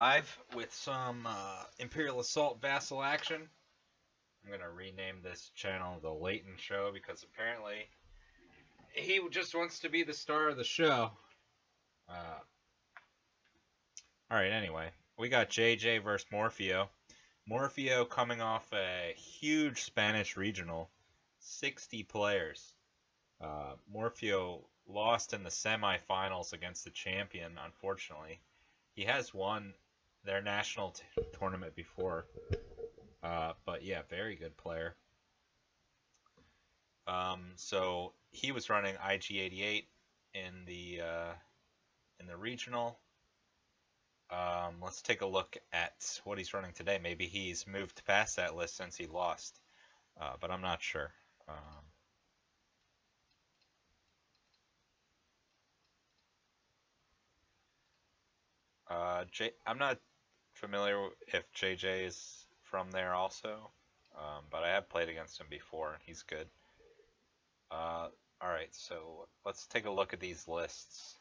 Live with some Imperial Assault Vassal action. I'm gonna rename this channel the Leighton Show because apparently he just wants to be the star of the show. Uh, all right, anyway, we got JJ versus Morfeo. Morfeo coming off a huge Spanish regional, 60 players. Morfeo lost in the semifinals against the champion, unfortunately. He has won their national tournament before. But yeah, very good player. So he was running IG88 in the regional. Let's take a look at what he's running today. Maybe he's moved past that list since he lost, but I'm not sure. I'm not familiar if JJ is from there also, but I have played against him before, and he's good. All right, so let's take a look at these lists.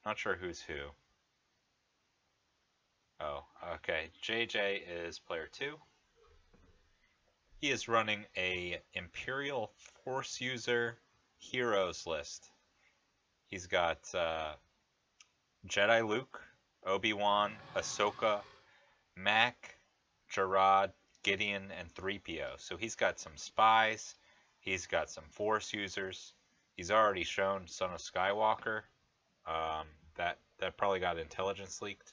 Not sure who's who. Oh, okay. JJ is player 2. He is running a Imperial Force User Heroes list. He's got Jedi Luke, Obi-Wan, Ahsoka, Mac, Jarrod, Gideon, and 3PO. So he's got some spies. He's got some Force users. He's already shown Son of Skywalker. That probably got intelligence leaked.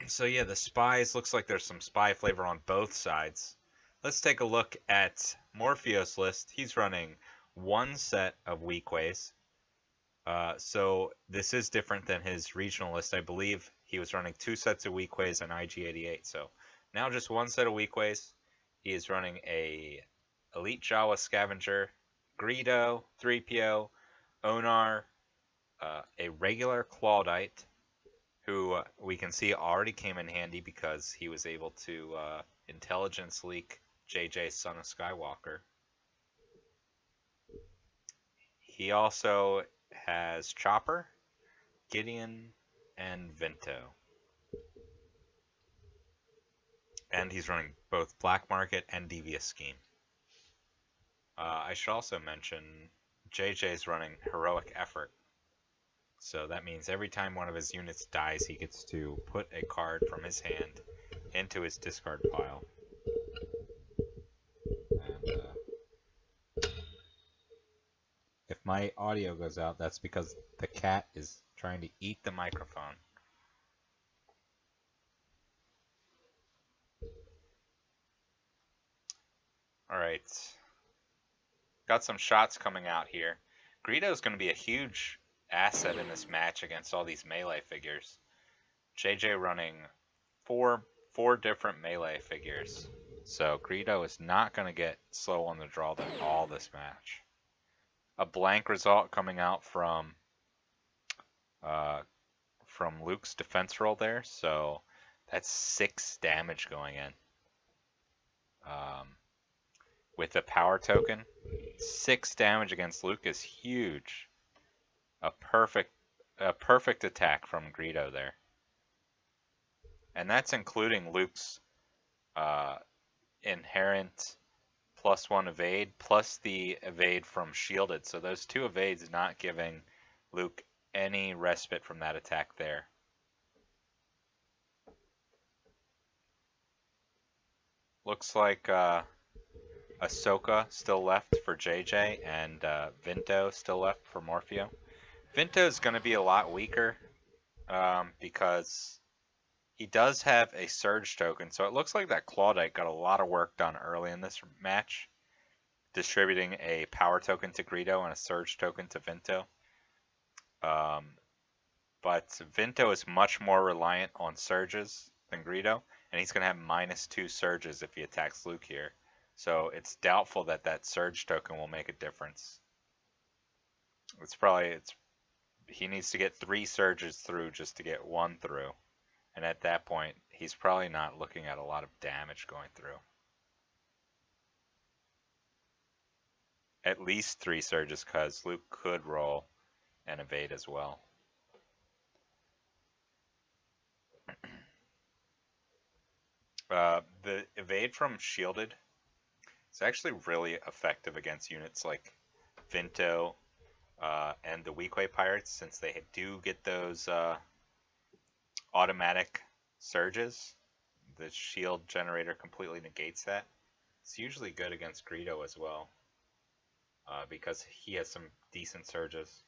So yeah, the spies, looks like there's some spy flavor on both sides. Let's take a look at Morpheo's list. He's running one set of weak ways. So this is different than his regional list. I believe he was running 2 sets of weak ways on IG88. So now just 1 set of weak ways. He is running a Elite Jawa Scavenger, Greedo, 3PO, Onar, a regular Claudite, who we can see already came in handy because he was able to intelligence leak JJ's Son of Skywalker. He also has Chopper, Gideon, and Vinto. And he's running both Black Market and Devious Scheme. I should also mention JJ's running Heroic Effort. So that means every time one of his units dies, he gets to put a card from his hand into his discard pile. And if my audio goes out, that's because the cat is trying to eat the microphone. Alright. Got some shots coming out here. Greedo's going to be a huge asset in this match against all these melee figures. JJ running four different melee figures. So Greedo is not going to get slow on the draw at all this match. A blank result coming out from Luke's defense roll there, so that's 6 damage going in. With the power token, 6 damage against Luke is huge. A perfect attack from Greedo there. And that's including Luke's inherent +1 evade plus the evade from shielded. So those 2 evades not giving Luke any respite from that attack there. Looks like Ahsoka still left for JJ and Vinto still left for Morfeo. Vinto is going to be a lot weaker because he does have a surge token, so it looks like that Claudite got a lot of work done early in this match, distributing a power token to Greedo and a surge token to Vinto. But Vinto is much more reliant on surges than Greedo, and he's going to have -2 surges if he attacks Luke here. So it's doubtful that that surge token will make a difference. He needs to get 3 surges through just to get 1 through. And at that point, he's probably not looking at a lot of damage going through. at least 3 surges because Luke could roll and evade as well. The evade from shielded is actually really effective against units like Vinto and the Weequay Pirates, since they do get those automatic surges. The shield generator completely negates that. It's usually good against Greedo as well, because he has some decent surges.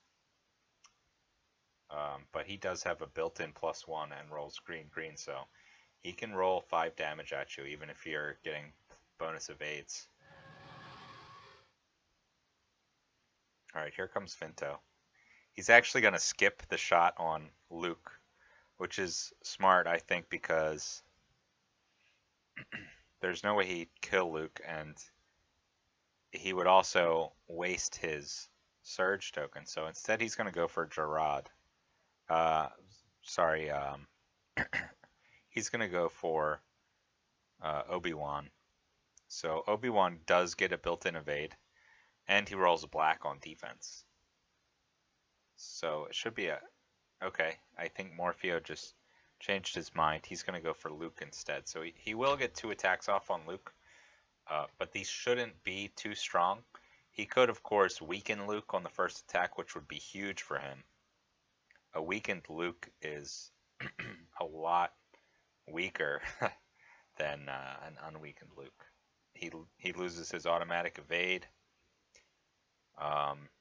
But he does have a built-in +1 and rolls green, so he can roll 5 damage at you even if you're getting bonus evades. Alright, here comes Vinto. He's actually going to skip the shot on Luke, which is smart, I think, because there's no way he'd kill Luke, and he would also waste his surge token. So instead he's going to go for Gerard. Sorry, he's going to go for Obi-Wan. So Obi-Wan does get a built-in evade, and he rolls a black on defense. So it should be a... Okay, I think Morfeo just changed his mind. He's going to go for Luke instead. So he will get 2 attacks off on Luke, but these shouldn't be too strong. He could, of course, weaken Luke on the first attack, which would be huge for him. A weakened Luke is a lot weaker than an unweakened Luke. He loses his automatic evade.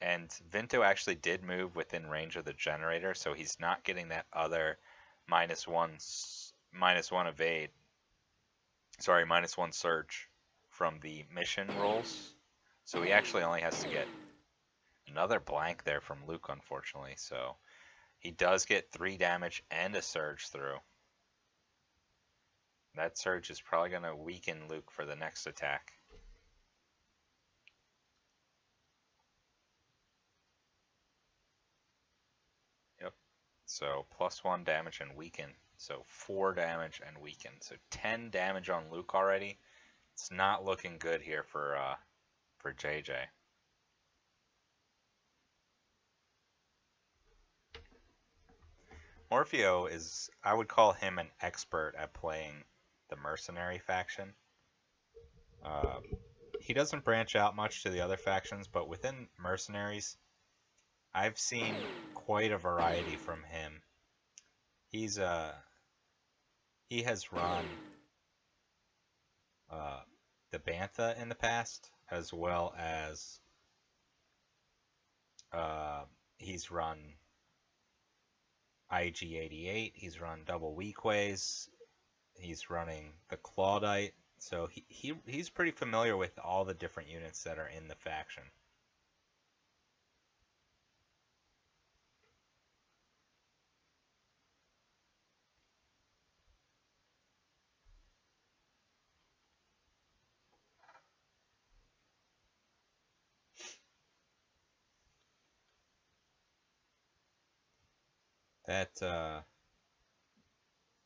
And Vinto actually did move within range of the generator, so he's not getting that other -1 evade. Sorry, -1 surge from the mission rolls. So he actually only has to get another blank there from Luke, unfortunately. So he does get 3 damage and a surge through. That surge is probably going to weaken Luke for the next attack. Yep. So +1 damage and weaken. So 4 damage and weaken. So 10 damage on Luke already. It's not looking good here for JJ. Morfeo is, I would call him an expert at playing the mercenary faction. He doesn't branch out much to the other factions, but within mercenaries, I've seen quite a variety from him. He has run the Bantha in the past, as well as he's run IG-88, he's run double Weequays, he's running the Claudite, so he's pretty familiar with all the different units that are in the faction.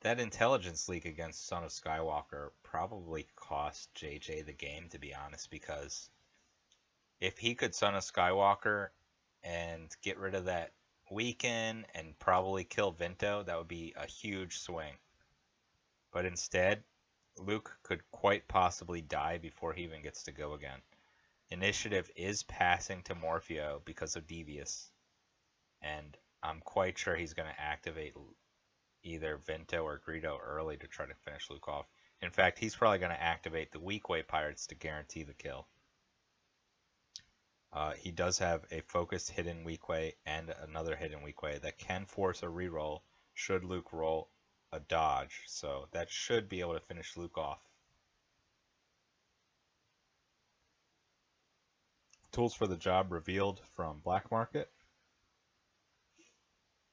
That intelligence leak against Son of Skywalker probably cost JJ the game, to be honest, because if he could Son of Skywalker and get rid of that weaken and probably kill Vinto, that would be a huge swing. But instead, Luke could quite possibly die before he even gets to go again. Initiative is passing to Morfeo because of Devious, and I'm quite sure he's going to activate either Vinto or Greedo early to try to finish Luke off. In fact, he's probably going to activate the Weequay Pirates to guarantee the kill. He does have a focused hidden Weequay and another hidden Weequay that can force a reroll should Luke roll a dodge, so that should be able to finish Luke off. Tools for the job revealed from Black Market.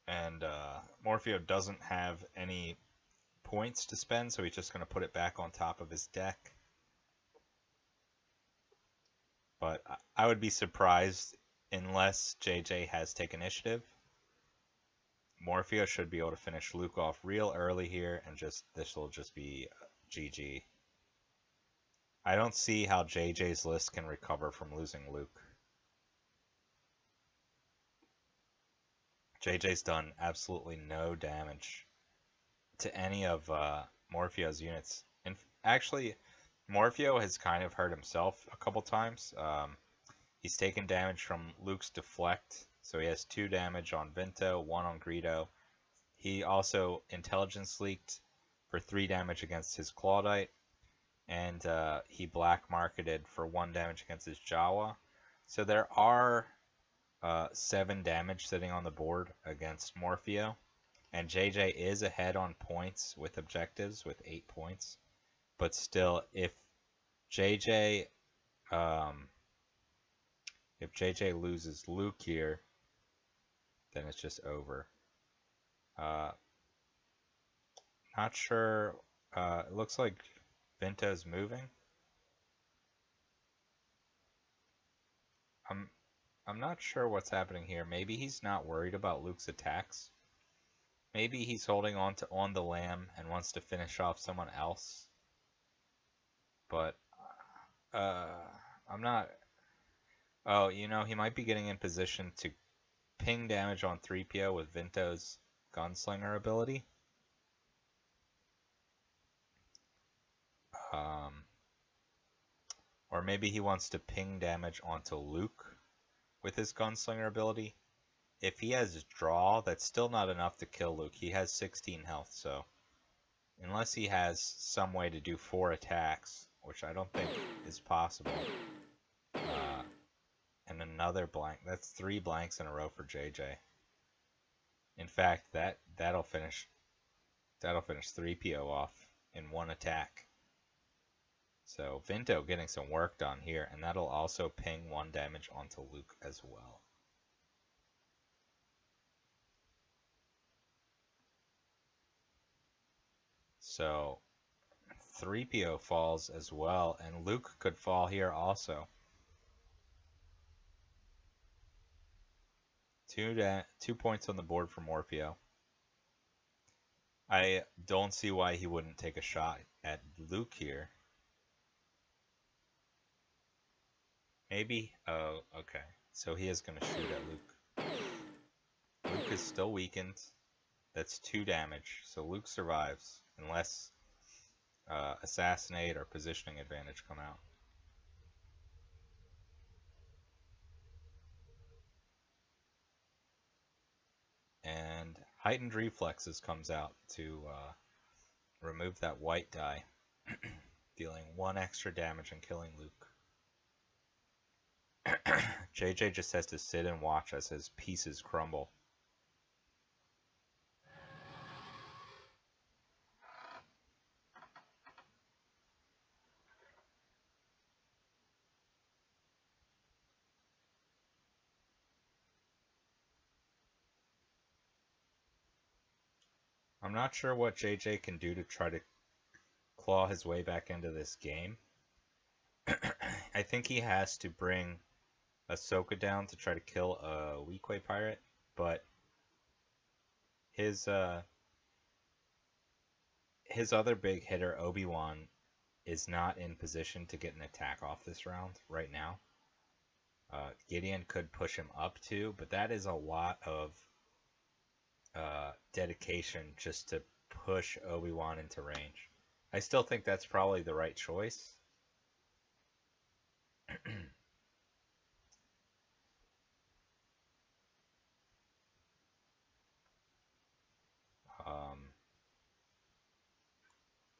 And Morfeo doesn't have any points to spend, so he's just going to put it back on top of his deck. But I would be surprised unless JJ has taken initiative. Morfeo should be able to finish Luke off real early here, and this will just be GG. I don't see how JJ's list can recover from losing Luke. JJ's done absolutely no damage to any of Morfeo's units. And actually, Morfeo has kind of hurt himself a couple times. He's taken damage from Luke's deflect, so he has 2 damage on Vinto, 1 on Greedo. He also intelligence leaked for 3 damage against his Claudite, and he black marketed for 1 damage against his Jawa. So there are 7 damage sitting on the board against Morfeo, and JJ is ahead on points with objectives with 8 points. But still, JJ um, if JJ loses Luke here, then it's just over. Not sure. It looks like Vinto's moving. I'm not sure what's happening here. Maybe he's not worried about Luke's attacks. Maybe he's holding on the lamb and wants to finish off someone else. But I'm not. Oh, you know, he might be getting in position to ping damage on 3PO with Vinto's gunslinger ability. Or maybe he wants to ping damage onto Luke with his gunslinger ability. If he has draw, that's still not enough to kill Luke. He has 16 health, so unless he has some way to do 4 attacks, which I don't think is possible, and another blank, that's 3 blanks in a row for JJ. In fact, that'll finish 3PO off in 1 attack. So Vinto getting some work done here, and that'll also ping 1 damage onto Luke as well. So 3PO falls as well, and Luke could fall here also. 2 points on the board for Morfeo. I don't see why he wouldn't take a shot at Luke here. Maybe. Oh, okay. So he is going to shoot at Luke. Luke is still weakened. That's 2 damage. So Luke survives unless assassinate or positioning advantage come out. And heightened reflexes comes out to remove that white die, dealing 1 extra damage and killing Luke. JJ just has to sit and watch as his pieces crumble. I'm not sure what JJ can do to try to claw his way back into this game. I think he has to bring Ahsoka down to try to kill a Weequay pirate, but his other big hitter, Obi-Wan, is not in position to get an attack off this round right now. Gideon could push him up too, but that is a lot of dedication just to push Obi-Wan into range. I still think that's probably the right choice.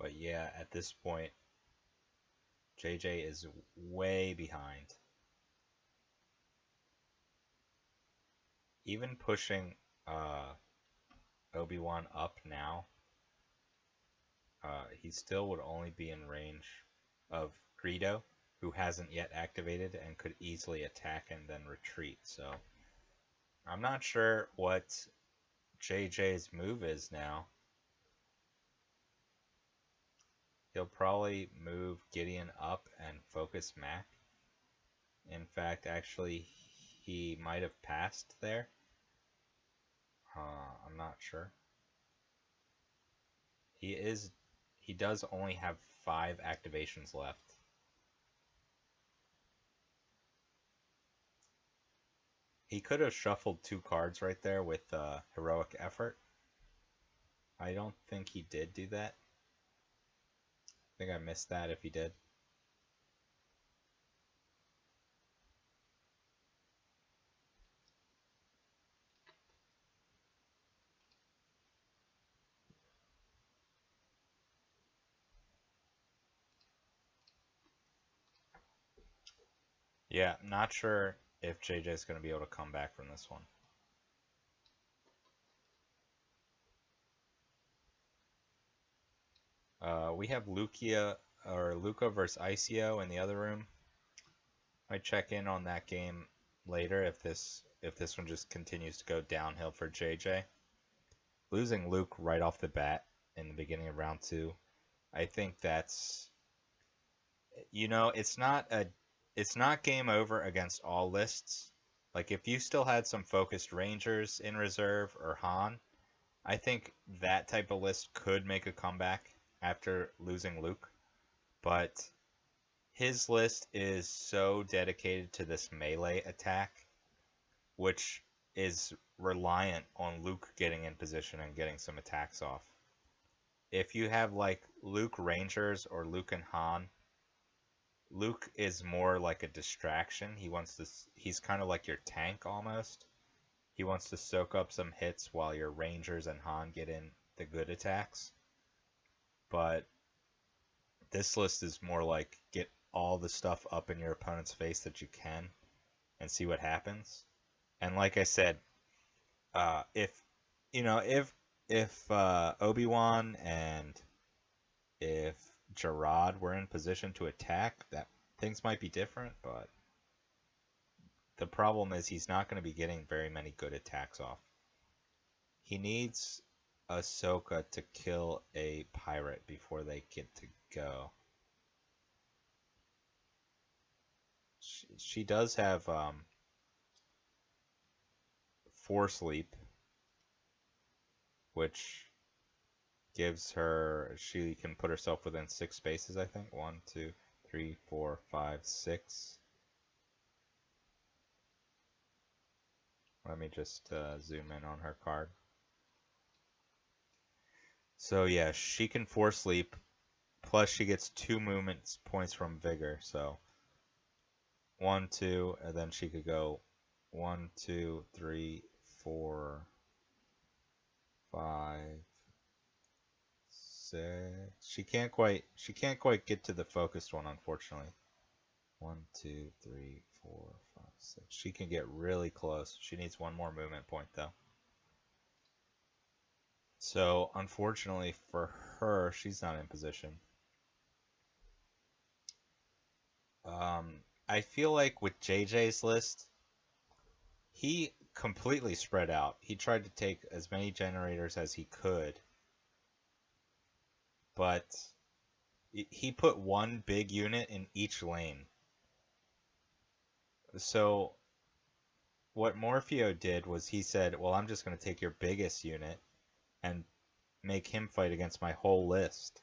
But yeah, at this point, JJ is way behind. Even pushing Obi-Wan up now, he still would only be in range of Greedo, who hasn't yet activated and could easily attack and then retreat. So I'm not sure what JJ's move is now. He'll probably move Gideon up and focus Mac. In fact, actually, he might have passed there. I'm not sure. He does only have 5 activations left. He could have shuffled 2 cards right there with heroic effort. I don't think he did do that. I think I missed that if he did. Yeah, not sure if JJ's going to be able to come back from this one. We have Luca versus ICO in the other room. Might check in on that game later if this one just continues to go downhill for JJ. Losing Luke right off the bat in the beginning of round 2, I think that's, it's not game over against all lists. Like if you still had some focused Rangers in reserve or Han, I think that type of list could make a comeback after losing Luke. But his list is so dedicated to this melee attack, which is reliant on Luke getting in position and getting some attacks off. If you have like Luke Rangers or Luke and Han, Luke is more like a distraction. He's kind of like your tank almost. He wants to soak up some hits while your Rangers and Han get in the good attacks. But this list is more like get all the stuff up in your opponent's face that you can and see what happens. And like I said, if Obi-Wan and if Gerard were in position to attack, that things might be different, but the problem is he's not going to be getting very many good attacks off. He needs Ahsoka to kill a pirate before they get to go. She does have Force Leap, which gives her, she can put herself within 6 spaces, I think. 1, 2, 3, 4, 5, 6. Let me just zoom in on her card. So yeah, she can Force Leap, plus she gets 2 movement points from Vigor, so 1, 2, and then she could go 1, 2, 3, 4, 5, 6. She can't quite get to the focused one, unfortunately. 1, 2, 3, 4, 5, 6. She can get really close. She needs 1 more movement point though. So unfortunately for her, she's not in position. I feel like with JJ's list, he completely spread out. He tried to take as many generators as he could, but he put 1 big unit in each lane. So what Morfeo did was he said, well, I'm just going to take your biggest unit and make him fight against my whole list.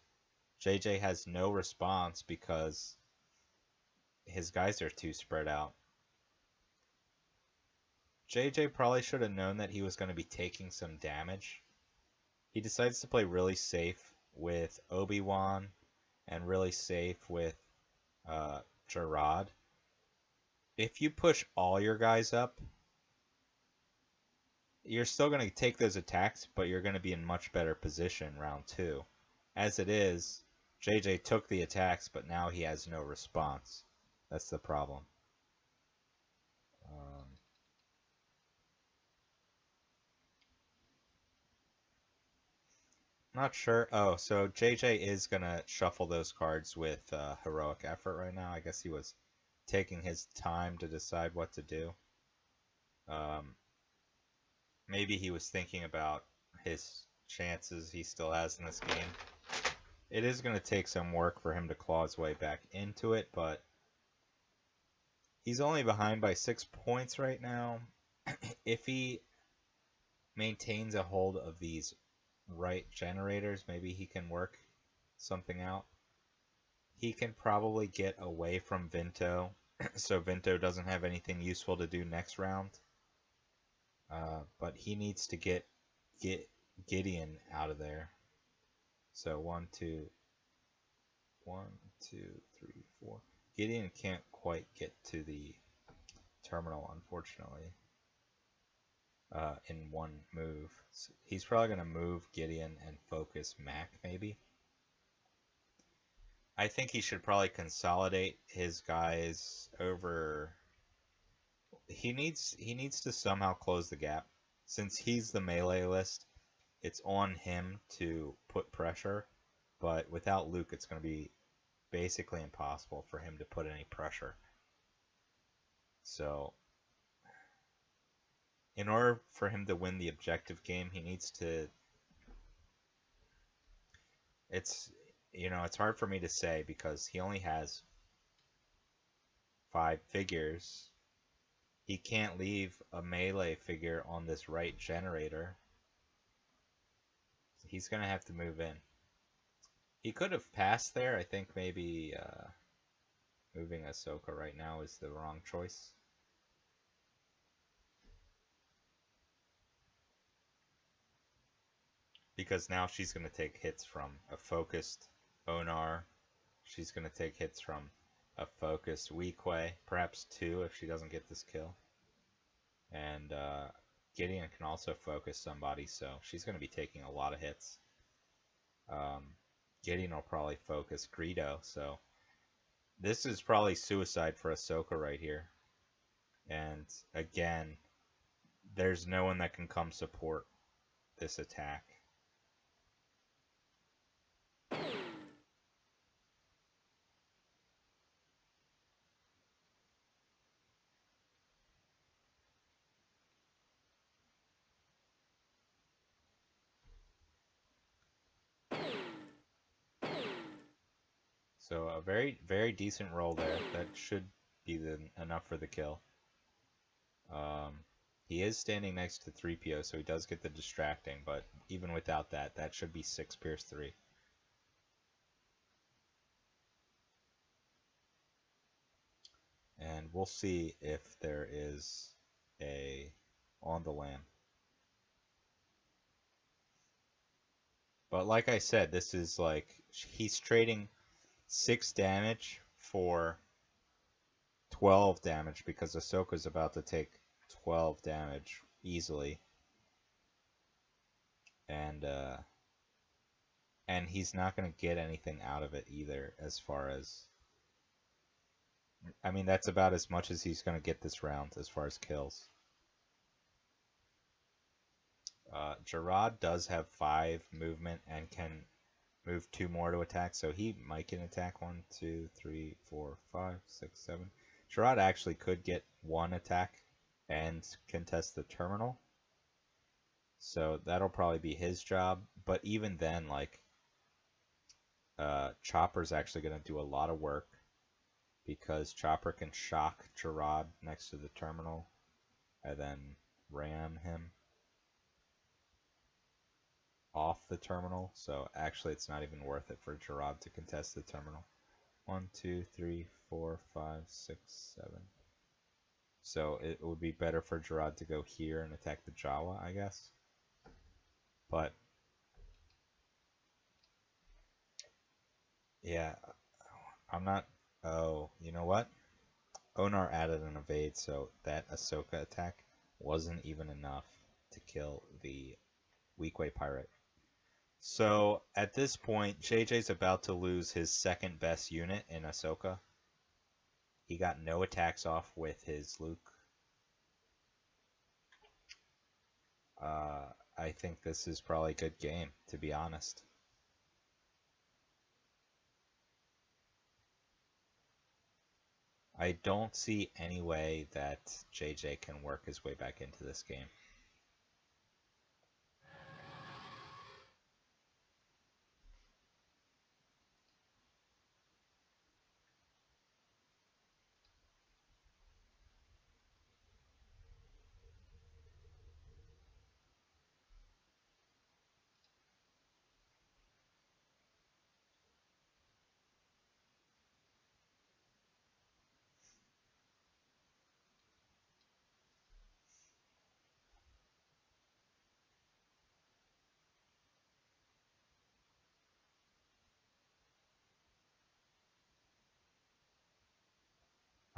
JJ has no response because his guys are too spread out. JJ probably should have known that he was going to be taking some damage. He decides to play really safe with Obi-Wan and really safe with Gerard. If you push all your guys up, you're still going to take those attacks, but you're going to be in much better position round 2. As it is, JJ took the attacks, but now he has no response. That's the problem. Not sure. Oh, so JJ is going to shuffle those cards with heroic effort right now. I guess he was taking his time to decide what to do. Maybe he was thinking about his chances he still has in this game. It is going to take some work for him to claw his way back into it, but he's only behind by 6 points right now. If he maintains a hold of these right generators, maybe he can work something out. He can probably get away from Vinto, so Vinto doesn't have anything useful to do next round. But he needs to get Gideon out of there. So one, two, three, four. Gideon can't quite get to the terminal, unfortunately, in one move. So he's probably going to move Gideon and focus Mac, maybe. I think he should probably consolidate his guys over. He needs to somehow close the gap. Since he's the melee list, it's on him to put pressure, but without Luke, it's going to be basically impossible for him to put any pressure. So, in order for him to win the objective game, he needs to. It's it's hard for me to say because he only has 5 figures. He can't leave a melee figure on this right generator. He's gonna have to move in. He could have passed there. I think maybe moving Ahsoka right now is the wrong choice. Because now she's going to take hits from a focused Onar. She's going to take hits from a focused Weequay, perhaps 2 if she doesn't get this kill. And Gideon can also focus somebody, so she's going to be taking a lot of hits. Gideon will probably focus Greedo, so this is probably suicide for Ahsoka right here. And again, there's no one that can come support this attack. So a very, very decent roll there. That should be enough for the kill. He is standing next to 3PO, so he does get the distracting, but even without that, that should be 6 Pierce 3. And we'll see if there is a on the lam. But like I said, this is like, he's trading 6 damage for 12 damage because Ahsoka's about to take 12 damage easily. And he's not going to get anything out of it either as far as... I mean, that's about as much as he's going to get this round as far as kills. Gerard does have 5 movement and can move 2 more to attack, so he might get an attack. 1, 2, 3, 4, 5, 6, 7. Gerard actually could get 1 attack and contest the terminal. So that'll probably be his job. But even then, like, Chopper's actually going to do a lot of work because Chopper can shock Gerard next to the terminal and then ram him off the terminal. So actually, it's not even worth it for Gerard to contest the terminal. 1, 2, 3, 4, 5, 6, 7. So it would be better for Gerard to go here and attack the Jawa, I guess. But yeah, I'm not. Oh, you know what? Onar added an evade, so that Ahsoka attack wasn't even enough to kill the Weequay pirate. So at this point, JJ's about to lose his second best unit in Ahsoka. He got no attacks off with his Luke. I think this is probably a good game, to be honest. I don't see any way that JJ can work his way back into this game.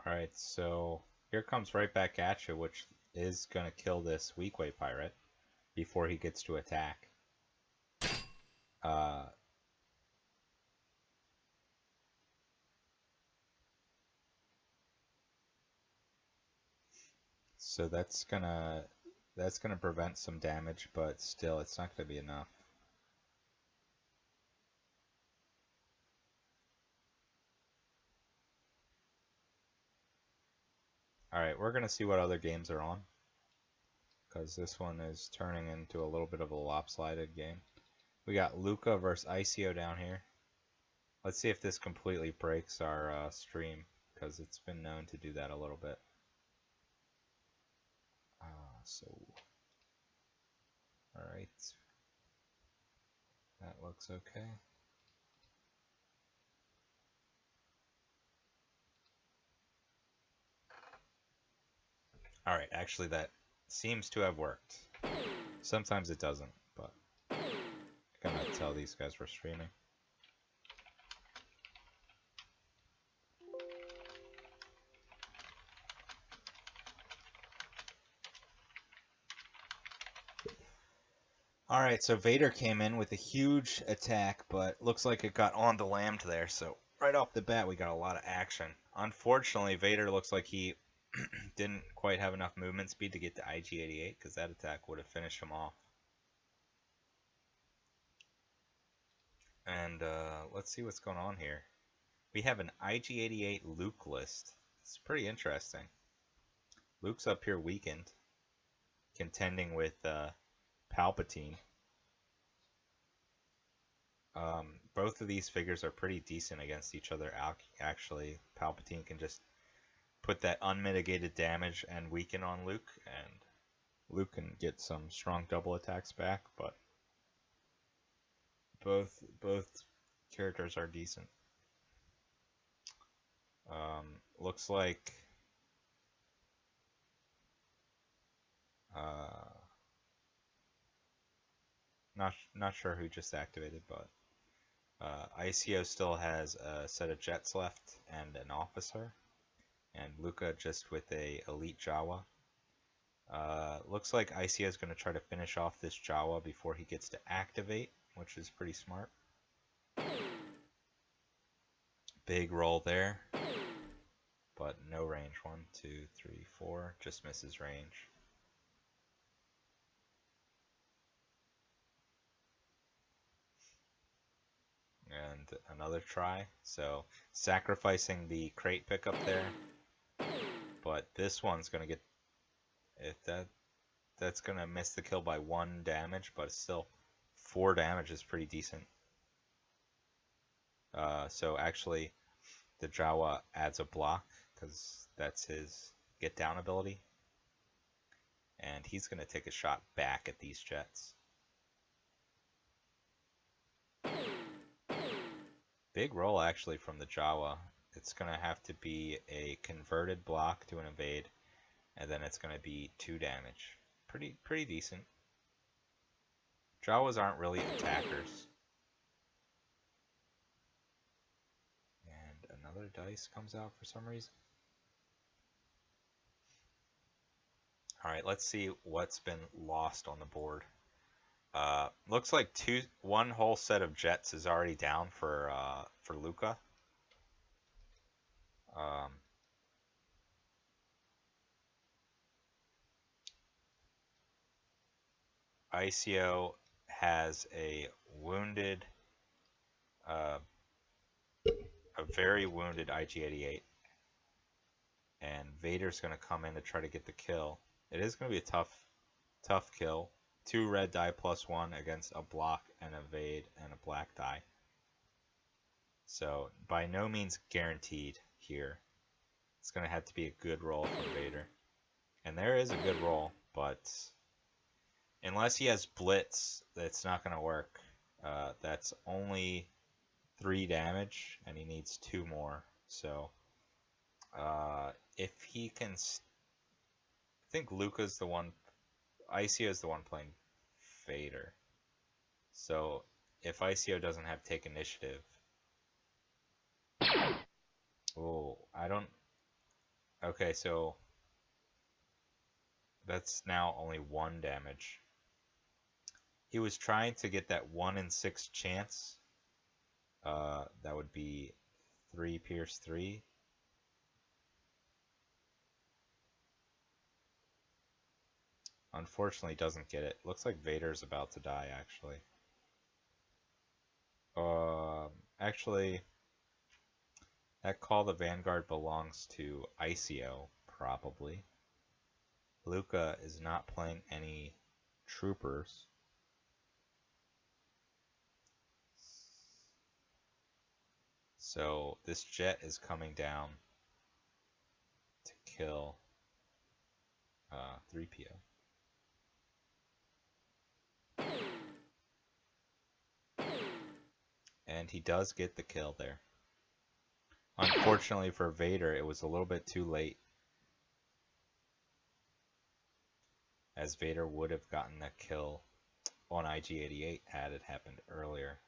Alright, so here comes right back at you, which is going to kill this weak way pirate before he gets to attack. Uh, so that's gonna prevent some damage, but still, it's not gonna be enough. All right, we're gonna see what other games are on, because this one is turning into a little bit of a lopsided game. We got Luca versus ICO down here. Let's see if this completely breaks our stream, because it's been known to do that a little bit. So, all right, that looks okay. All right, actually that seems to have worked. Sometimes it doesn't, but I cannot tell these guys were streaming. Alright, so Vader came in with a huge attack, but looks like it got on the lammed there, so right off the bat we got a lot of action. Unfortunately, Vader looks like he didn't quite have enough movement speed to get to IG-88, because that attack would have finished him off. And let's see what's going on here. We have an IG-88 Luke list. It's pretty interesting. Luke's up here weakened, contending with Palpatine. Both of these figures are pretty decent against each other, actually. Palpatine can just put that unmitigated damage and weaken on Luke, and Luke can get some strong double attacks back, but both characters are decent. Looks like not sure who just activated, but ICO still has a set of jets left and an officer, and Luca just with a elite Jawa. Looks like ICO is going to try to finish off this Jawa before he gets to activate, which is pretty smart. Big roll there, but no range. 1, 2, 3, 4, just misses range. And another try, so sacrificing the crate pickup there, but this one's gonna get, if that's gonna miss the kill by 1 damage, but still 4 damage is pretty decent. So actually the Jawa adds a block because that's his get down ability, and he's gonna take a shot back at these jets. Big roll actually from the Jawa. It's going to have to be a converted block to an evade, and then it's going to be 2 damage. Pretty decent. Jawas aren't really attackers. And another dice comes out for some reason. Alright, let's see what's been lost on the board. Looks like one whole set of jets is already down for Luca. ICO has a wounded, a very wounded IG-88, and Vader's going to come in to try to get the kill. It is going to be a tough kill. 2 red die +1 against a block, an evade, and a black die. So by no means guaranteed here. It's going to have to be a good roll from Vader. And there is a good roll, but unless he has Blitz, that's not going to work. That's only 3 damage, and he needs 2 more. So if he can... I think Luca's the one... ICO is the one playing Vader. So if ICO doesn't have take initiative... Oh, I don't... Okay, so that's now only 1 damage. He was trying to get that 1 in 6 chance. That would be 3 pierce 3. Unfortunately, doesn't get it. Looks like Vader's about to die, actually. Actually, that Call the Vanguard belongs to Icio, probably. Luca is not playing any troopers. So this jet is coming down to kill 3PO. And he does get the kill there. Unfortunately for Vader, it was a little bit too late, as Vader would have gotten that kill on IG-88 had it happened earlier.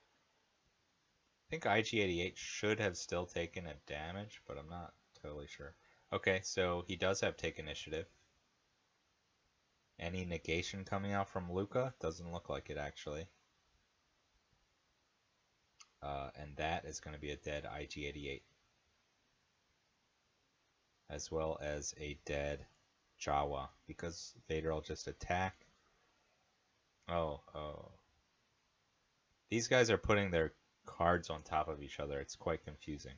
I think IG-88 should have still taken a damage, but I'm not totally sure. Okay, so he does have take initiative. Any negation coming out from Luca? Doesn't look like it, actually. And that is going to be a dead IG-88. As well as a dead Jawa, because Vader will just attack. Oh. These guys are putting their cards on top of each other. It's quite confusing.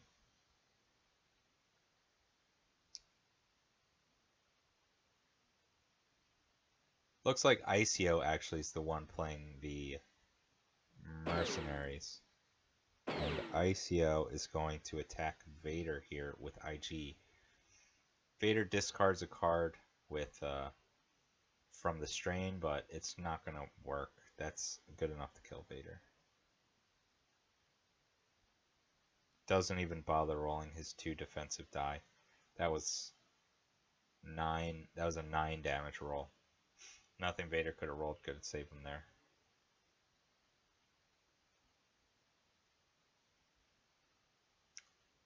Looks like Icio actually is the one playing the mercenaries. And Icio is going to attack Vader here with IG. Vader discards a card with from the strain, but it's not going to work. That's good enough to kill Vader. Doesn't even bother rolling his 2 defensive die. That was 9. That was a 9 damage roll. Nothing Vader could have rolled could save him there.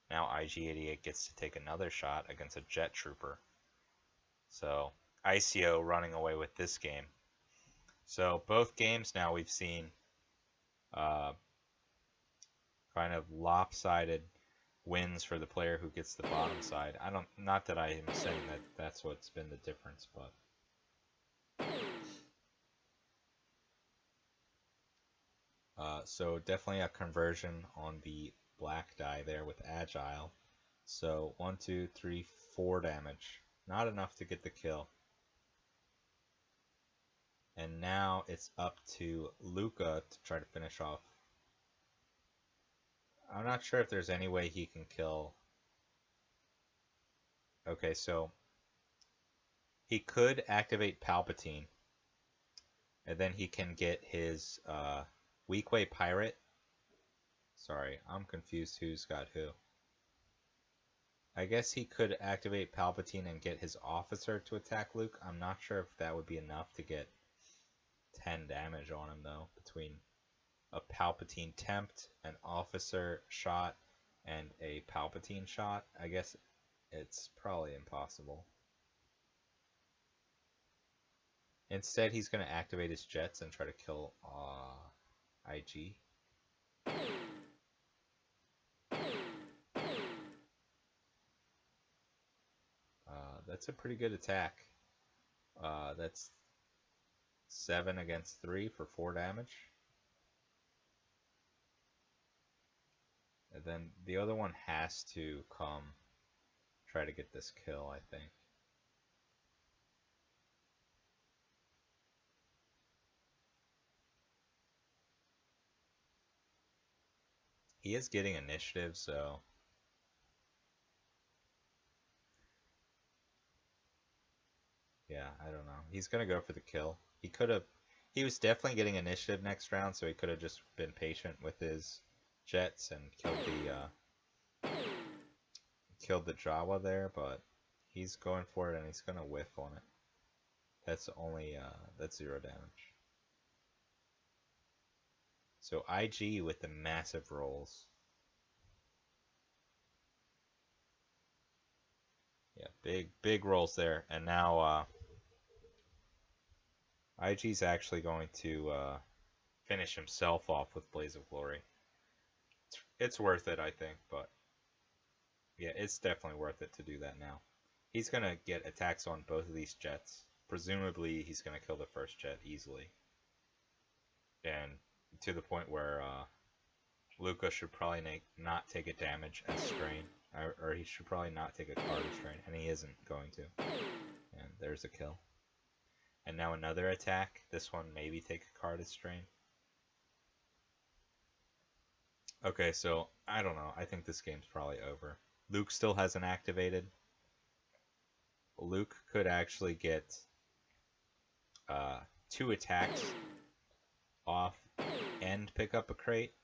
Now IG-88 gets to take another shot against a jet trooper. So Icio running away with this game. So both games now we've seen kind of lopsided wins for the player who gets the bottom side. Not that I am saying that that's what's been the difference, but so definitely a conversion on the black die there with Agile. So 1, 2, 3, 4 damage. Not enough to get the kill. And now it's up to Luca to try to finish off. I'm not sure if there's any way he can kill. Okay, so he could activate Palpatine, and then he can get his Weequay Pirate. Sorry, I'm confused who's got who. I guess he could activate Palpatine and get his officer to attack Luke. I'm not sure if that would be enough to get 10 damage on him, though, between a Palpatine tempt, an officer shot, and a Palpatine shot. I guess it's probably impossible. Instead, he's going to activate his jets and try to kill IG. That's a pretty good attack. That's 7 against 3 for 4 damage. And then the other one has to come try to get this kill, I think. He is getting initiative, so yeah, I don't know. He's gonna go for the kill. He was definitely getting initiative next round, so he could have just been patient with his jets and killed the Jawa there, but he's going for it and he's gonna whiff on it. That's only that's 0 damage. So IG with the massive rolls. Yeah, Big rolls there. And now IG's actually going to finish himself off with Blaze of Glory. It's worth it, I think, but yeah, it's definitely worth it to do that now. He's going to get attacks on both of these jets. Presumably, he's going to kill the first jet easily. And to the point where Luca should probably not take a damage and strain. Or he should probably not take a card of strain, and he isn't going to. And there's a kill. And now another attack. This one maybe take a card of strain. Okay, so I don't know. I think this game's probably over. Luke still hasn't activated. Luke could actually get 2 attacks off and pick up a crate.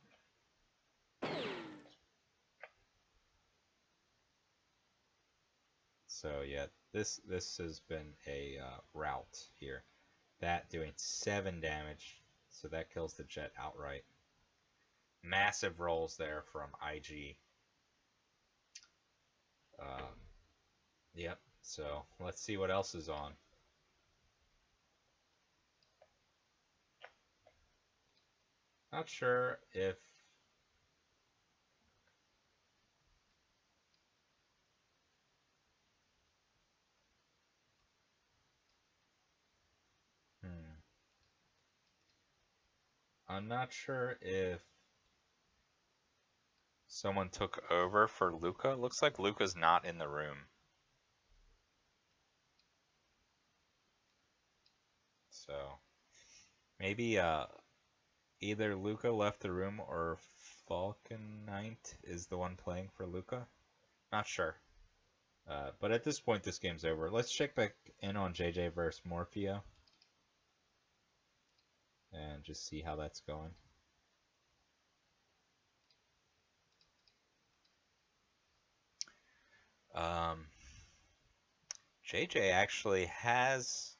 So yeah, this has been a rout here. That doing 7 damage, so that kills the jet outright. Massive rolls there from IG. Yep, so let's see what else is on. Not sure if... I'm not sure if someone took over for Luca. Looks like Luca's not in the room. So maybe either Luca left the room or Falcon Knight is the one playing for Luca. Not sure. But at this point, this game's over. Let's check back in on JJ versus Morfeo and just see how that's going. JJ actually has